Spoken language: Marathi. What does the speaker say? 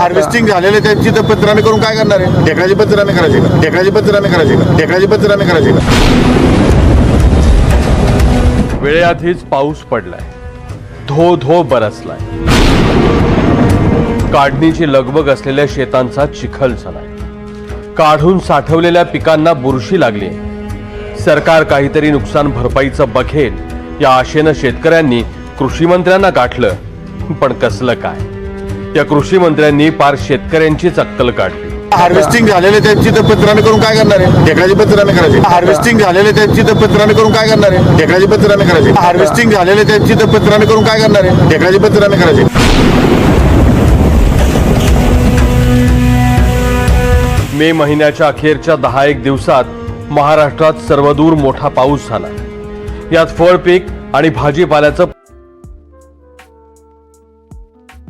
हार्वेस्टिंग झालेले त्यांची तर पंचनामे करून काय करणार आहे? ढेकळाची पंचनामे करायचे का? ढेकळाची पंचनामे करायचे का? ढेकळाची पंचनामे करायचे का? वेळेआधीच पाऊस पडलाय, धो धो बरसलाय, काढणीची लगबग असलेल्या शेतांचा चिखल झालाय, काढून साठवलेल्या पिकांना बुरशी लागली. सरकार काहीतरी नुकसान भरपाईचं बघेल या आशेनं शेतकऱ्यांनी कृषी मंत्र्यांना गाठलं, पण कसलं काय? या कृषी मंत्र्यांनी पार शेतकऱ्यांचीच अक्कल काढली. हार्वेस्टिंग झालेले त्यांची तर पंचनामे करून काय करणार आहे? ढेकळाची पंचनामे करायचे. हार्वेस्टिंग झालेले त्यांची तर पंचनामे करून काय करणार आहे? ढेकळाची पंचनामे करायचे. हार्वेस्टिंग झालेले त्यांची तर पंचनामे करून काय करणार आहे? ढेकळाची पंचनामे करायचे. मे महिन्याच्या अखेरच्या 10-1 दिवसात महाराष्ट्रात सर्वदूर मोठा पाऊस झाला. यात फळ पीक आणि भाजीपाल्याचं